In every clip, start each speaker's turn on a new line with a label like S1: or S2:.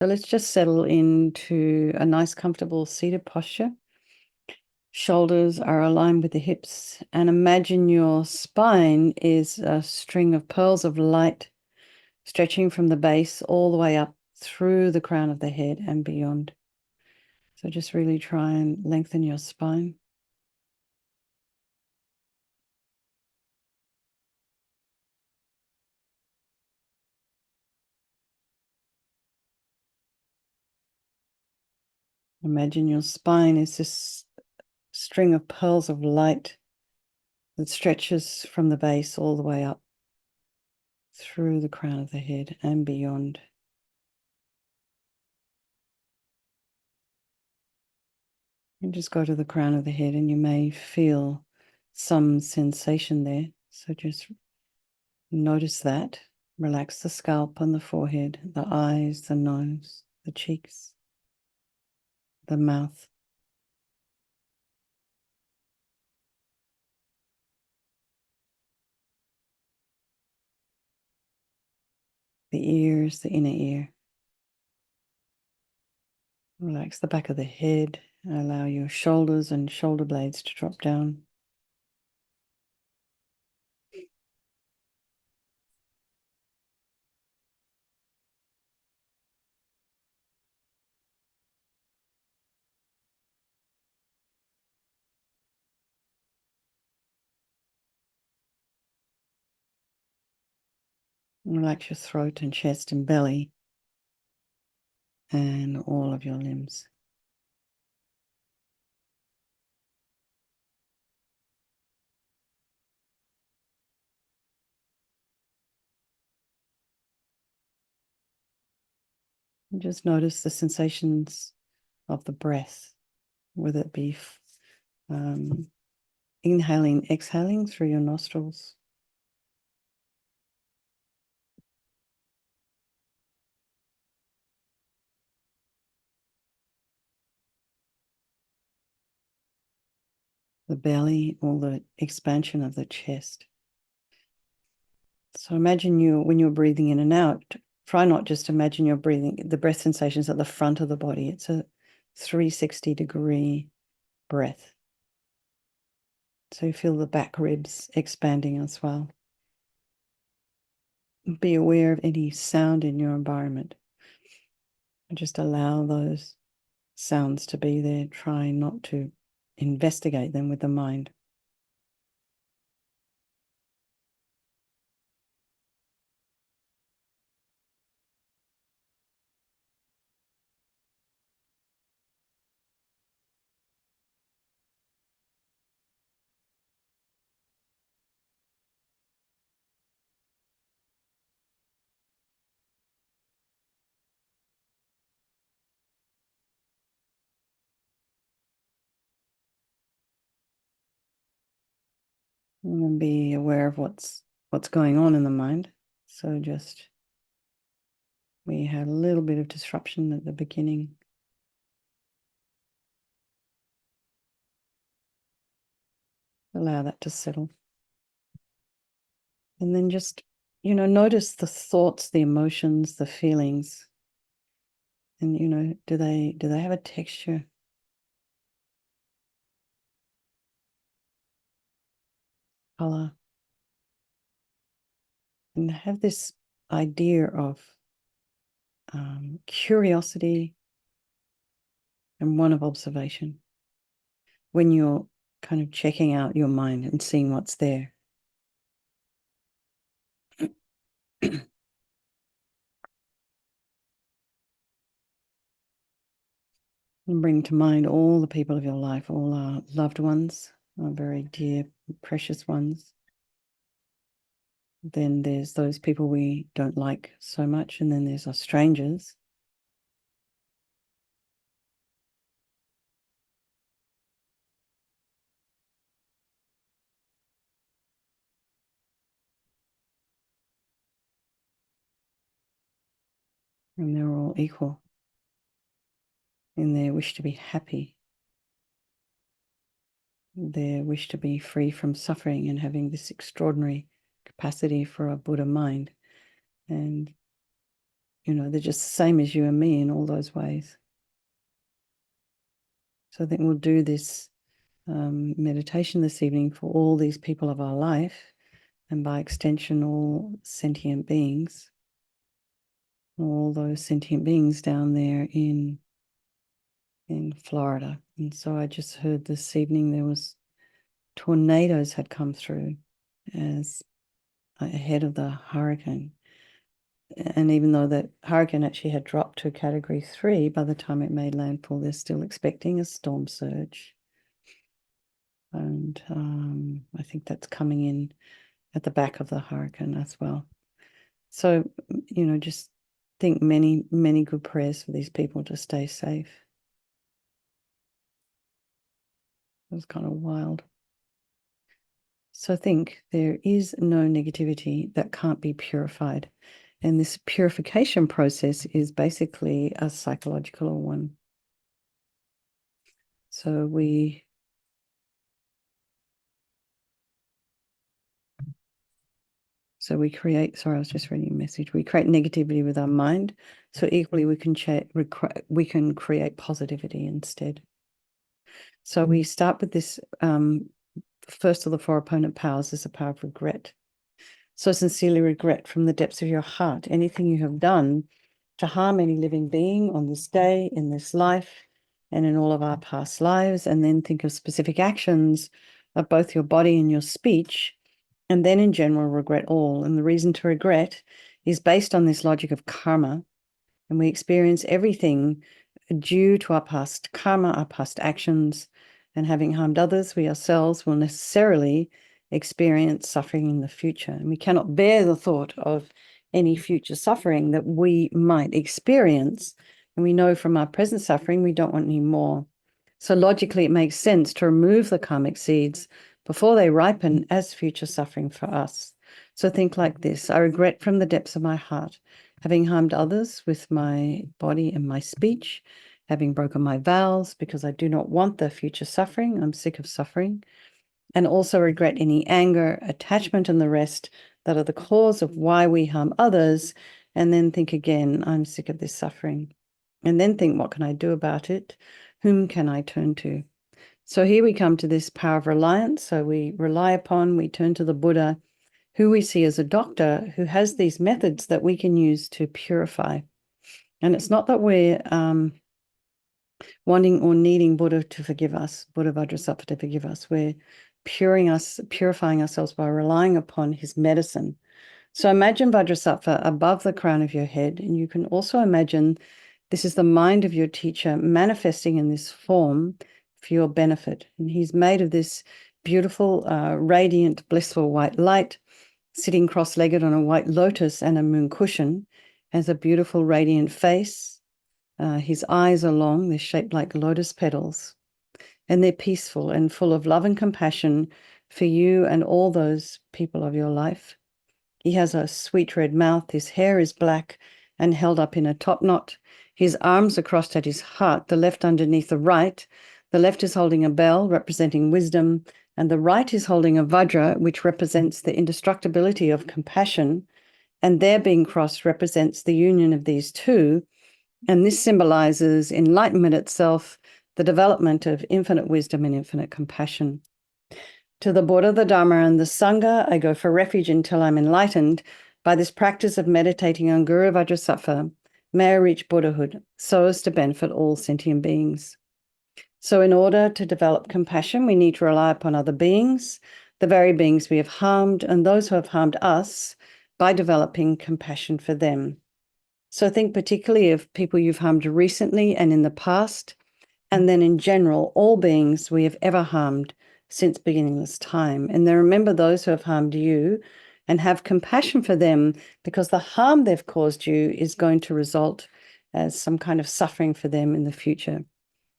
S1: So let's just settle into a nice, comfortable seated posture. Shoulders are aligned with the hips, and imagine your spine is a string of pearls of light stretching from the base all the way up through the crown of the head and beyond. So just really try and lengthen your spine. Imagine your spine is this string of pearls of light that stretches from the base all the way up through the crown of the head and beyond. And just go to the crown of the head and you may feel some sensation there. So just notice that. Relax the scalp and the forehead, the eyes, the nose, the cheeks, the mouth. The ears, the inner ear. Relax the back of the head. Allow your shoulders and shoulder blades to drop down. Relax your throat and chest and belly and all of your limbs. And just notice the sensations of the breath, whether it be inhaling, exhaling through your nostrils. The belly or the expansion of the chest. So imagine when you're breathing in and out, try not just imagine you're breathing, the breath sensations at the front of the body. It's a 360-degree breath. So you feel the back ribs expanding as well. Be aware of any sound in your environment. And just allow those sounds to be there. Try not to investigate them with the mind. And be aware of what's going on in the mind. So just, we had a little bit of disruption at the beginning. Allow that to settle. And then just, notice the thoughts, the emotions, the feelings. And, do they have a texture? Color? And have this idea of curiosity and one of observation when you're kind of checking out your mind and seeing what's there. And bring to mind all the people of your life, all our loved ones, our very dear, precious ones. Then there's those people we don't like so much, and then there's our strangers. And they're all equal in their wish to be happy, their wish to be free from suffering and having this extraordinary capacity for a Buddha mind. And they're just the same as you and me in all those ways. So I think we'll do this meditation this evening for all these people of our life, and by extension, all sentient beings, all those sentient beings down there in Florida. And so I just heard this evening there was tornadoes had come through as ahead of the hurricane. And even though that hurricane actually had dropped to Category 3 by the time it made landfall, they're still expecting a storm surge. And I think that's coming in at the back of the hurricane as well. So, just think many, many good prayers for these people to stay safe. It was kind of wild. So think there is no negativity that can't be purified. And this purification process is basically a psychological one. So we create, sorry, I was just reading a message. We create negativity with our mind. So equally we can create positivity instead. So we start with this first of the 4 opponent powers is the power of regret. So sincerely regret from the depths of your heart anything you have done to harm any living being on this day, in this life, and in all of our past lives. And then think of specific actions of both your body and your speech. And then in general, regret all. And the reason to regret is based on this logic of karma. And we experience everything due to our past karma, our past actions, and having harmed others, we ourselves will necessarily experience suffering in the future. And we cannot bear the thought of any future suffering that we might experience. And we know from our present suffering, we don't want any more. So logically, it makes sense to remove the karmic seeds before they ripen as future suffering for us. So think like this: I regret from the depths of my heart having harmed others with my body and my speech, having broken my vows because I do not want the future suffering. I'm sick of suffering. And also regret any anger, attachment, and the rest that are the cause of why we harm others. And then think again, I'm sick of this suffering. And then think, what can I do about it? Whom can I turn to? So here we come to this power of reliance. So we turn to the Buddha, who we see as a doctor who has these methods that we can use to purify. And it's not that we're wanting or needing Buddha to forgive us, Buddha Vajrasattva to forgive us. We're purifying ourselves by relying upon his medicine. So imagine Vajrasattva above the crown of your head, and you can also imagine this is the mind of your teacher manifesting in this form for your benefit. And he's made of this beautiful, radiant, blissful white light, sitting cross-legged on a white lotus and a moon cushion, has a beautiful, radiant face. His eyes are long, they're shaped like lotus petals, and they're peaceful and full of love and compassion for you and all those people of your life. He has a sweet red mouth. His hair is black and held up in a top knot. His arms are crossed at his heart, the left underneath the right. The left is holding a bell representing wisdom, and the right is holding a vajra, which represents the indestructibility of compassion. And their being crossed represents the union of these two. And this symbolizes enlightenment itself, the development of infinite wisdom and infinite compassion. To the Buddha, the Dharma, and the Sangha, I go for refuge until I'm enlightened. By this practice of meditating on Guru Vajrasattva, may I reach Buddhahood, so as to benefit all sentient beings. So in order to develop compassion, we need to rely upon other beings, the very beings we have harmed, and those who have harmed us, by developing compassion for them. So think particularly of people you've harmed recently and in the past, and then in general, all beings we have ever harmed since beginningless time. And then remember those who have harmed you and have compassion for them, because the harm they've caused you is going to result as some kind of suffering for them in the future.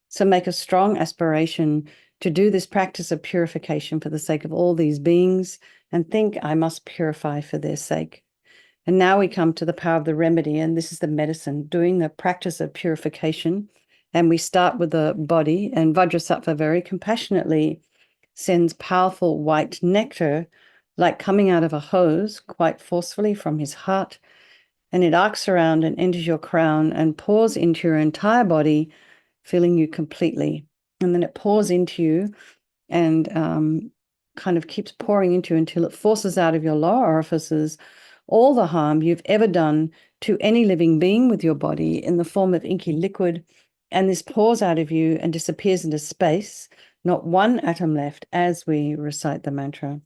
S1: So make a strong aspiration to do this practice of purification for the sake of all these beings, and think, I must purify for their sake. And now we come to the power of the remedy, and this is the medicine, doing the practice of purification. And we start with the body, and Vajrasattva very compassionately sends powerful white nectar, like coming out of a hose, quite forcefully from his heart. and it arcs around and enters your crown and pours into your entire body, filling you completely. And then it pours into you and kind of keeps pouring into you until it forces out of your lower orifices all the harm you've ever done to any living being with your body in the form of inky liquid. And this pours out of you and disappears into space, not one atom left as we recite the mantra.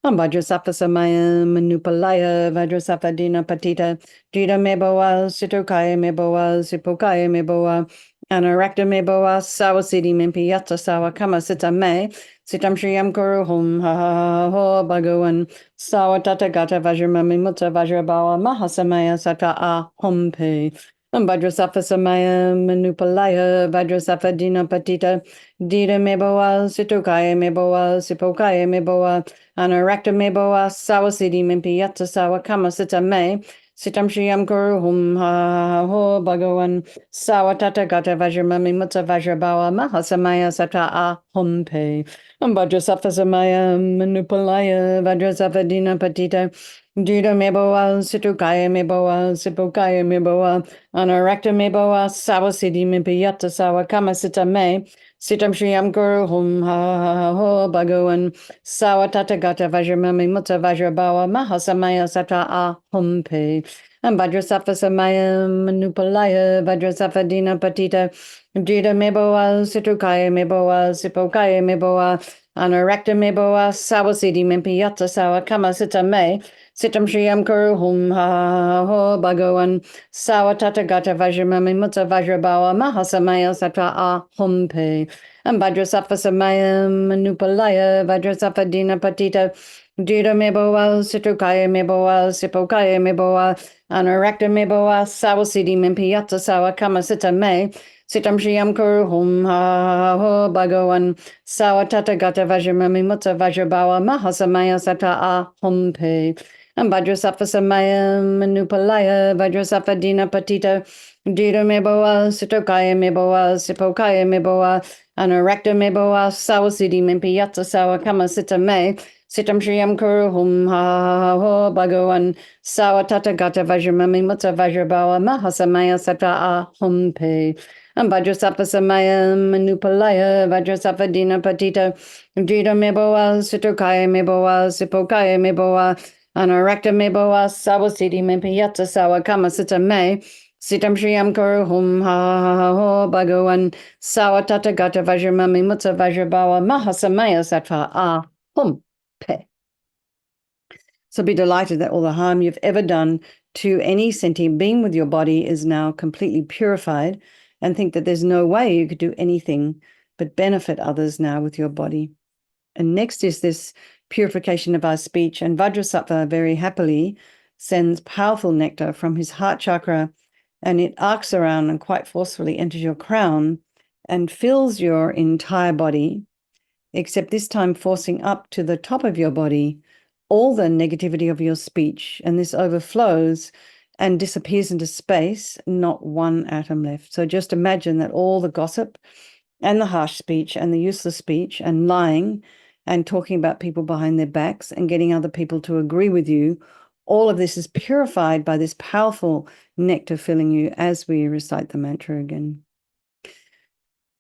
S1: Vajrasattva samaya manupalaya vajrasattva dina patita jita meboa sitokaya meboa sipokaya meboa anarakta meboa sawasidi mimpi yata sawa kama sita me sitam shriyam kuru hum ha ha ha ho bhagavan sawa tata gata vajramami mutta vajrabawa mahasamaya sata a hum pe Vajrasattva samaya manupalaya vajrasattva dina patita dita meboa sitokaya meboa sipokaya meboa Anarakta meboa sawasidi mimpi yata sawa kama sita me sitam shriyam kuru hum ha ho bhagavan sawa tata gata vajramami mutta vajrabawa mahasamaya sata a hum pe vajrasattva samaya manupalaya vajrasattva dina patita Jita meboa situkaya meboa sipokaya meboa anarakta meboa sawasidi mimpi yata sawa kama sita me Sitam Shriyam Guru Hum Ha Ho Bhagavan Sawa Tata Gata Vajramami Mutta Vajrabawa Mahasamaya Sata A Hum Pe and Vajrasattva Samaya Manupalaya Vajrasattva Dina Patita Jita Meboa Situkaya Meboa Sipokaya Meboa Anarakta Meboa Sawasidi Mimpi Yata Sawa Kama Sita Me Sitam Shriyam Kuru Hum Ha Ho Bhagavan Sawa Tata Gata Vajramami Mutta Vajrabawa Mahasamaya Sata A Hum Pe and Vajrasattva Samaya Manupalaya Vajrasattva Dina Patita Jita Meboa Situkaya Meboa Sipokaya Meboa Anarakta Meboa Sawasidi Mimpi Yata Sawa Kama Sita Me Sitam Shriyam Kuru Hum Ha Ho Bhagavan Sawa Tata Gata Vajramami Mutta Vajrabawa Mahasamaya Sata A Hum Pe and Vajrasattva samaya manupalaya Vajrasattva dina patita Jita meboa sitokaya meboa sipokaya meboa anarakta meboa sawasidi mimpi yata sawa kama sita me sitam shriyam kuru hum ha ho bhagavan sawa tata gata vajramami mutta vajrabawa mahasamaya sata a hum pe and Vajrasattva samaya manupalaya Vajrasattva dina patita Jita meboa sitokaya meboa sipokaya meboa Anarakta meboa sawasidi mimpi yata sawa kama sita me sitam shriyam kuru hum ha ho bhagavan sawa tata gata vajramami mutta vajrabawa mahasamaya sattva a hum pe. So be delighted that all the harm you've ever done to any sentient being with your body is now completely purified, and think that there's no way you could do anything but benefit others now with your body. And next is this purification of our speech. And Vajrasattva very happily sends powerful nectar from his heart chakra, and it arcs around and quite forcefully enters your crown and fills your entire body, except this time forcing up to the top of your body all the negativity of your speech. And this overflows and disappears into space, not one atom left. So just imagine that all the gossip and the harsh speech and the useless speech and lying and talking about people behind their backs and getting other people to agree with you, all of this is purified by this powerful nectar filling you as we recite the mantra again.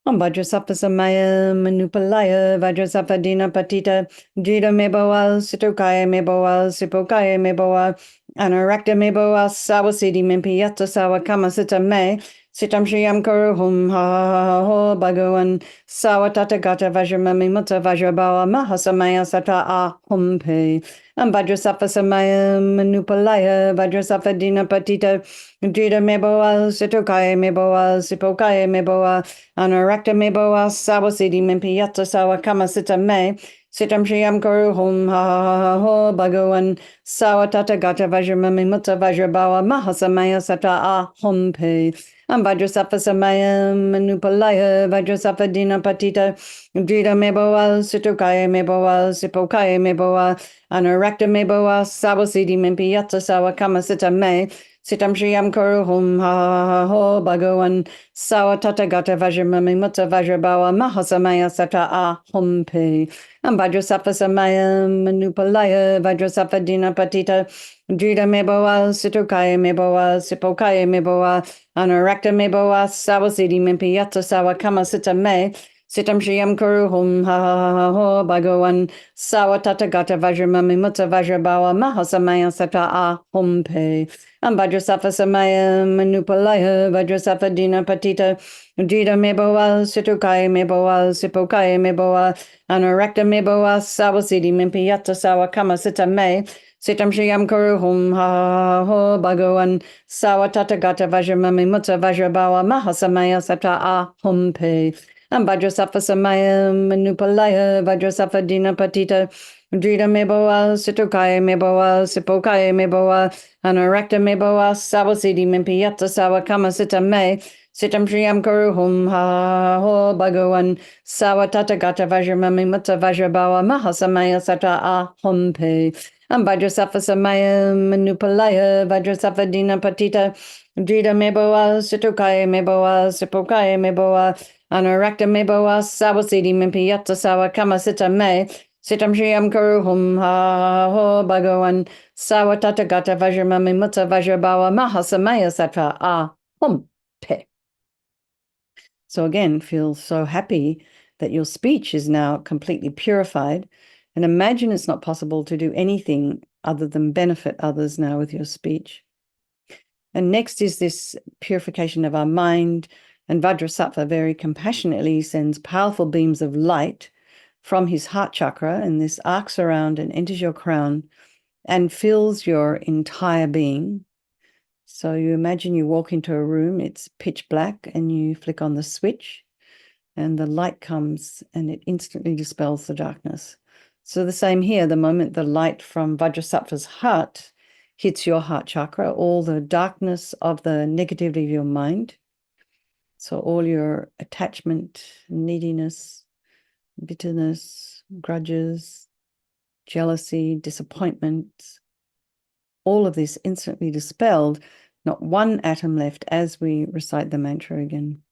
S1: Vajrasattva samaya manupalaya Vajrasattva dina patita Jita meboa sitokaya meboa sipokaya meboa anarakta meboa sawasidi mimpi yata sawa kama sita me sitam shriyam kuru hum ha ho bhagavan sawa tata gata vajramami mutta vajrabawa mahasamaya sata a hum pe and Vajrasattva samaya manupalaya Vajrasattva dina patita Jita meboa sitokaya meboa sipokaya meboa Anarakta meboa sawasidi mimpi yata sawa kama sita me sitam shriyam kuru hum ha ho bhagavan sawa tata gata vajramami mutta vajrabawa mahasamaya sata a hum pe and Vajrasattva samaya manupalaya Vajrasattva dina patita Jita meboa sitokaya meboa sipokaya meboa Anarakta meboa sawasidi mimpi yata sawa kama sita me Sitam Shriam Kuru Hum Ha Ho Bhagawan Sawa Tata Gata Vajramami Mutta Vajrabawa Mahasamaya Sata A Hum Pe Vajrasafa Samaya Manupalaya Vajrasafa Dina Patita Drita Meboa Situkaya Meboa Sipokaya Meboa Anarakta Meboa Sawasidi Mimpiyata Sawa Kama Sita Me Sitam Shriam Kuru Hum Ha Ho Bhagawan Sawa Tata Gata Vajramami Mutta Vajrabawa Mahasamaya Sata A Hum Pe Vajrasafa Samaya Manupalaya Vajrasafa Dina Patita Drita Meboa Situkaya Meboa Sipokaya Meboa Anarakta Meboa Sawasidi Mimpiyata Sawa Kama Sita Me Sitam Shriam Kuru Hum Ha Ho Bhagawan Sawa Tata Gata Vajramami Mutta Vajrabawa Mahasamaya Sata A Hum Pe Vajrasafa Samaya Manupalaya Vajrasafa Dina Patita Drita Meboa Situkaya Meboa Sipokaya Meboa Anarakta Meboa Sawasidi Mimpiyata Sawa Kama Sita Me Sitam Shriam Kuru Hum Ha Ho Bhagawan Sawa Tata Gata Vajramami Mutta Vajrabawa Mahasamaya Sata A Hum Pe Vajrasafa Samaya Manupalaya Vajrasafa Dina Patita Drita Meboa Situkaya Meboa Sipokaya Meboa Anarakta Meboa Sawasidi Mimpiyata Sawa Kama Sita Me Sitam Shriam Kuru Hum Ha Ho Bhagawan Sawa Tata Gata Vajramami Mutta Vajrabawa Mahasamaya Sata A Hum Pe. So again, feel so happy that your speech is now completely purified. And imagine it's not possible to do anything other than benefit others now with your speech. And next is this purification of our mind. And Vajrasattva very compassionately sends powerful beams of light from his heart chakra, and this arcs around and enters your crown and fills your entire being. So you imagine you walk into a room, it's pitch black, and you flick on the switch, and the light comes and it instantly dispels the darkness. So the same here, the moment the light from Vajrasattva's heart hits your heart chakra, all the darkness of the negativity of your mind, so all your attachment, neediness, bitterness, grudges, jealousy, disappointment, all of this instantly dispelled, not one atom left as we recite the mantra again.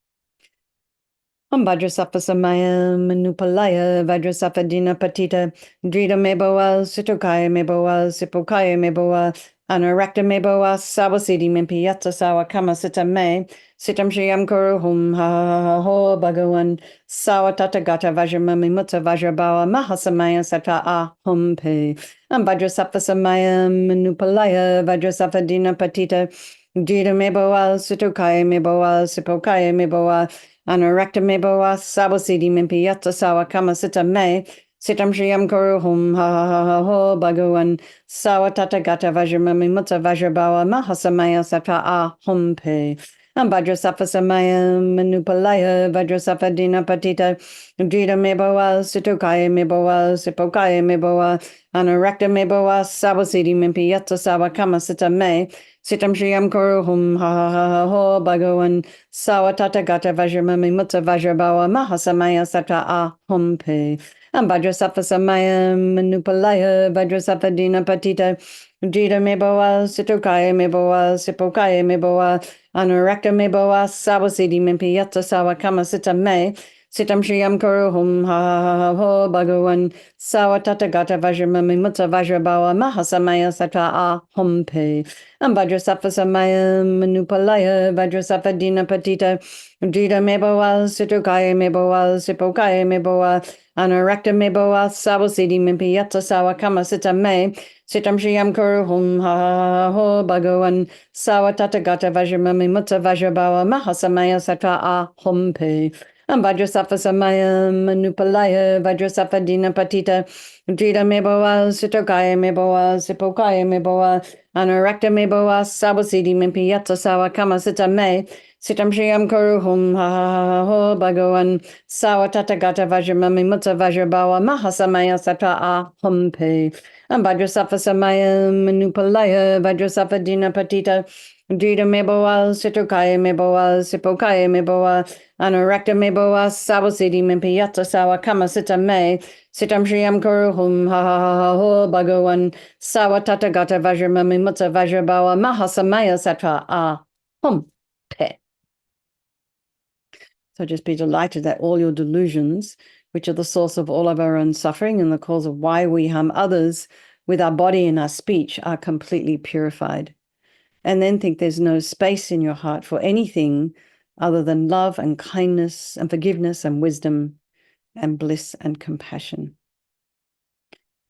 S1: Vajrasattva Samaya Manupalaya Vajrasattva Dina Patita Drita Meboa Situkaya Meboa Sipokaya Meboa Anarakta Meboa Sawasidi Mimpiyata Sawa Kama Sita Me Sitam Shriam Kuru Hum Ha Ho Bhagawan Sawa Tata Gata Vajramami Mutta Vajrabawa Mahasamaya Sata A Hum Pe Vajrasattva Samaya Manupalaya Vajrasattva Dina Patita Drita Meboa Situkaya Meboa Sipokaya Meboa Anarakta Meboa Sawasidi Mimpiyata Sawa Kama Sita Me Sitam Shriam Kuru Hum Ha Ho Bhagawan Sawa Tata Gata Vajramami Mutta Vajrabawa Mahasamaya Sata A Hum Pe Vajrasattva Samaya Manupalaya Vajrasattva Dina Patita Drita Meboa Situkaya Meboa Sipokaya Meboa Anarakta Meboa Sawasidi Mimpiyata Sawa Kama Sita Me Sitam Shriam Kuru Hum Ha Ho Bhagawan Sawa Tata Gata Vajramami Mutta Vajrabawa Mahasamaya Sata A Hum Pe Vajrasattva Samaya Manupalaya Vajrasattva Dina Patita Drita Meboa Situkaya Meboa Sipokaya Meboa Anarakta Meboa Sawasidi Mimpiyata Sawa Kama Sita Me Sitam Shriam Kuru Hum Ha Ho Bhagawan Sawa Tata Gata Vajramami Mutta Vajrabawa Mahasamaya Sata A Hum Pe Vajrasattva Samaya Manupalaya Vajrasattva Dina Patita Drita Meboa Situkaya Meboa Sipokaya Meboa Anarakta Meboa Sawasidi Mimpiyata Sawa Kama Sita Me Sitam Shriam Kuru Hum Ha Ho Bhagawan Sawa Tata Gata Vajramami Mutta Vajrabawa Mahasamaya Sata A Hum Pe Vajrasattva Samaya Manupalaya Vajrasattva Dina Patita Drita Meboa Situkaya Meboa Sipokaya Meboa Anarakta Meboa Sawasidi Mimpiyata Sawa Kama Sita Me Sitam Shriam Kuru Hum Ha Ho Bhagawan Sawa Tata Gata Vajramami Mutta Vajrabawa Mahasamaya Sata A Hum Pe Vajrasattva Samaya Manupalaya Vajrasattva Dina Patita Drita Meboa Situkaya Meboa Sipokaya Meboa Anurakta Meboa Savasidi Mimpiyata Sawa Kama Sita Me Sitam Shriyam Kuruhum Ha Ha Ha Ha Ho Bhagawan Sawa Tata Gata Vajramami Mutta Vajrabawa Mahasamaya Satra Ah Hum Pe. So just be delighted that all your delusions, which are the source of all of our own suffering and the cause of why we harm others with our body and our speech, are completely purified. And then think there's no space in your heart for anything other than love and kindness and forgiveness and wisdom and bliss and compassion.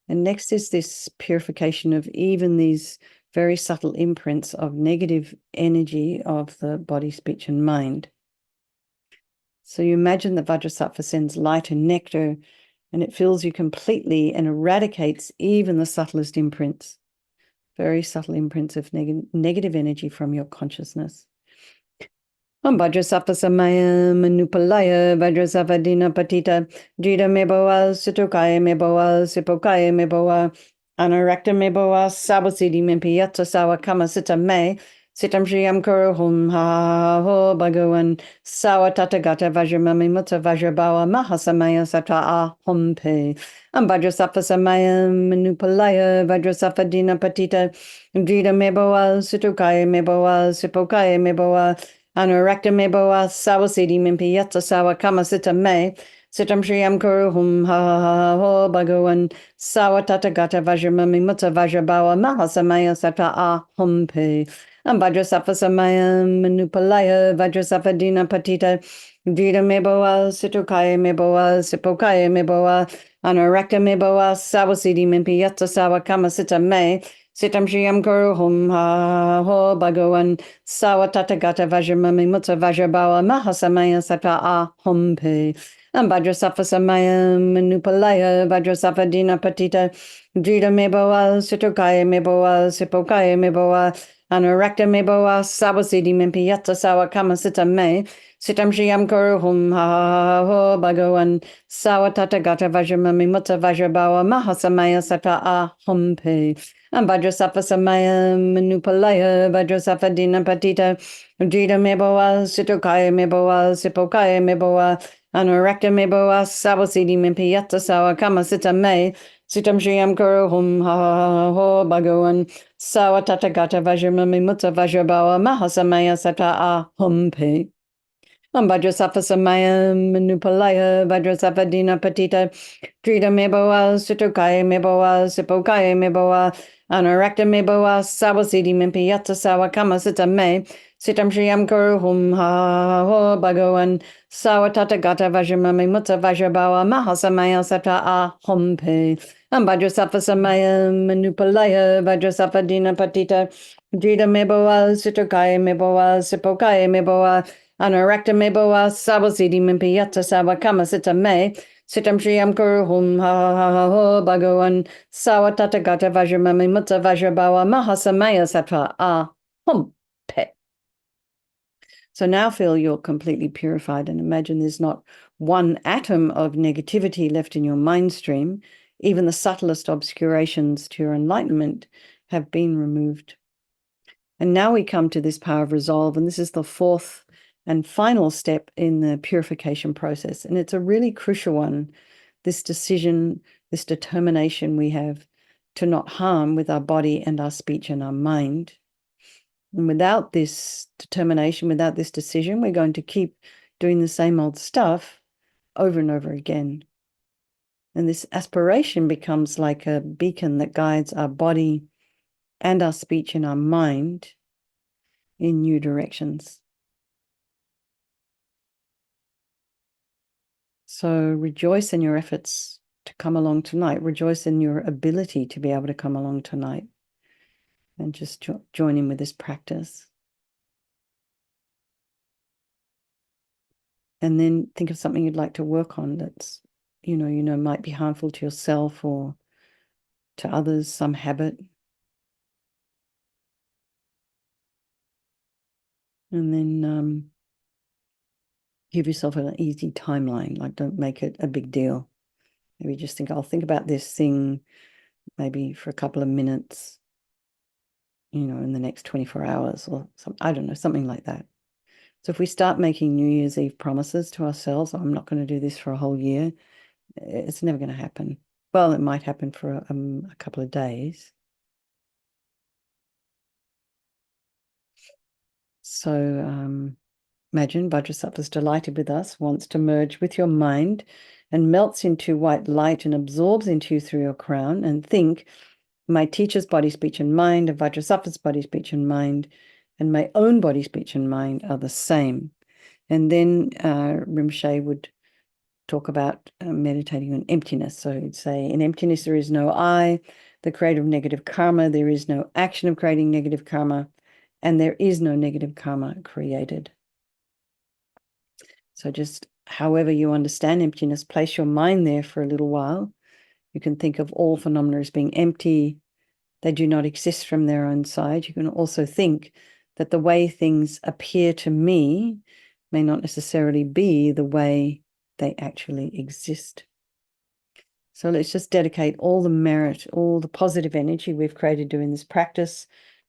S1: And next is this purification of even these very subtle imprints of negative energy of the body, speech, and mind. So you imagine that Vajrasattva sends light and nectar, and it fills you completely and eradicates even the subtlest imprints, very subtle imprints of negative energy from your consciousness. Vajrasattva Samaya Manupalaya Vajrasattva Dina Patita Jita Meboa Situkaya Meboa Sipokaya Meboa Anarakta Meboa Sabasidi Mimpiyata Sawa Kama Sita Me Sitam Shriyam Kuruhum Ha Ho Bhagawan Sawa Tatagata Vajramami Mutta Vajrabawa Mahasamaya Sata Ahum Pe Vajrasattva Samaya Manupalaya Vajrasattva Dina Patita Jita Meboa Situkaya Meboa Sipokaya Meboa Anurakta Meboa Sawasidi Mimpiyata Sawa Kama Sita Me Sitam Shriyam Kuruhum Ha Ha Ha Ho Bhagawan Sawa Tatagata Vajramami Mutta Vajrabawa Mahasamaya Sata Ahum Pe Vajrasattva Samaya Manupalaya Vajrasattva Dina Patita Drita Meboa Situkaya Meboa Sipokaya Meboa Anurakta Meboa Sawasidi Mimpiyata Sawa Kama Sita Me Sitam Shriyam Kuruhum Ha Ho Bhagawan Sawa Tatagata Vajramami Mutta Vajrabawa Mahasamaya Sata Ahum Pe Vajrasattva Samaya Manupalaya Vajrasattva Dina Patita Drita Meboa Situkaya Meboa Sipokaya Meboa Anurakta Meboa Sawasidi Mimpiyata Sawa Kama Sita Me Sitam Shriyam Kuruhum Ha Ho Bhagawan Sawa Tatagata Vajramami Mutta Vajrabawa Mahasamaya Sata Ahum Pe Vajrasattva Samaya Manupalaya Vajrasattva Dina Patita Drita Meboa Situkaya Meboa Sipokaya Meboa Anurakta Meboa Sawasidi Mimpiyata Sawa Kama Sita Me Sitam Shriyam Kuruhum Ha Ho Bhagawan Sawa Tatagata Vajramami Mutta Vajrabawa Mahasamaya Sata Ahum Pe Vajrasattva Samaya Manupalaya Vajrasattva Dina Patita Drita Meboa Situkaya Meboa Sipokaya Meboa Anurakta Meboa Sawasidi Mimpiyata Sawa Kama Sita Me Sitam Shriyam Kuruhum Ha Ho Bhagawan Sawa Tatagata Vajramami Mutta Vajrabawa Mahasamaya Sata Ahum Pe Vajrasattva Samaya Manupalaya Vajrasattva Dina Patita Drita Meboa Situkaya Meboa Sipokaya Meboa Anurakta Meboa Sawasidi Mimpiyata Sawa Kama Sita Me Sitam Shriyam Kuruhum Ha Ha Ho Bhagawan Sawa Tatagata Vajramami Mutta Vajrabawa Mahasamaya Satra Ahum Pe. So now feel you're completely purified and imagine there's not one atom of negativity left in your mind stream. Even the subtlest obscurations to your enlightenment have been removed. And now we come to this power of resolve, and this is the fourth and final step in the purification process. And it's a really crucial one, this decision, this determination we have to not harm with our body and our speech and our mind. And without this determination, without this decision, we're going to keep doing the same old stuff over and over again. And this aspiration becomes like a beacon that guides our body and our speech and our mind in new directions. So rejoice in your efforts to come along tonight. Rejoice in your ability to be able to come along tonight and just join in with this practice. And then think of something you'd like to work on that's, might be harmful to yourself or to others, some habit. And then give yourself an easy timeline, like don't make it a big deal. Maybe just think, I'll think about this thing maybe for a couple of minutes, in the next 24 hours or something. I don't know, something like that. So if we start making New Year's Eve promises to ourselves, I'm not going to do this for a whole year, it's never going to happen. Well, it might happen for a couple of days. So imagine Vajrasattva is delighted with us, wants to merge with your mind and melts into white light and absorbs into you through your crown. And think, my teacher's body, speech, and mind, and Vajrasattva's body, speech, and mind, and my own body, speech, and mind are the same. And then Rinpoche would talk about meditating on emptiness. So he'd say, in emptiness, there is no I, the creator of negative karma. There is no action of creating negative karma, and there is no negative karma created. So just however you understand emptiness, place your mind there for a little while. You can think of all phenomena as being empty. They do not exist from their own side. You can also think that the way things appear to me may not necessarily be the way they actually exist. So let's just dedicate all the merit, all the positive energy we've created doing this practice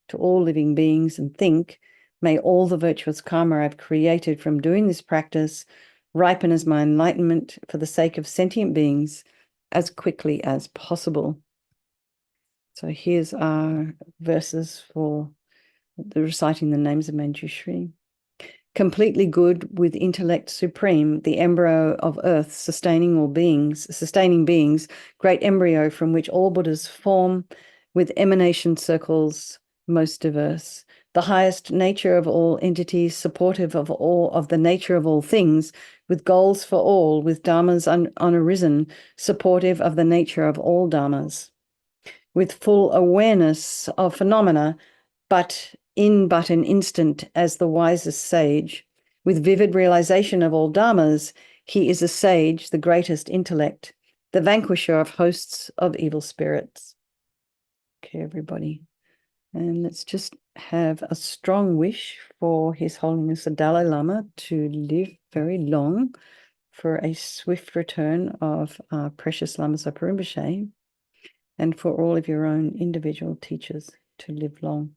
S1: to all living beings, and think, may all the virtuous karma I've created from doing this practice ripen as my enlightenment for the sake of sentient beings as quickly as possible. So here's our verses for the reciting the names of Manjushri. Completely good, with intellect supreme, the embryo of earth, sustaining beings, great embryo from which all Buddhas form, with emanation circles most diverse, the highest nature of all entities, supportive of all of the nature of all things, with goals for all, with dharmas unarisen, supportive of the nature of all dharmas, with full awareness of phenomena, but an instant as the wisest sage, with vivid realization of all dharmas, he is a sage, the greatest intellect, the vanquisher of hosts of evil spirits. Okay, everybody. And let's just have a strong wish for His Holiness the Dalai Lama to live very long, for a swift return of our precious Lama Zopa Rinpoche, and for all of your own individual teachers to live long.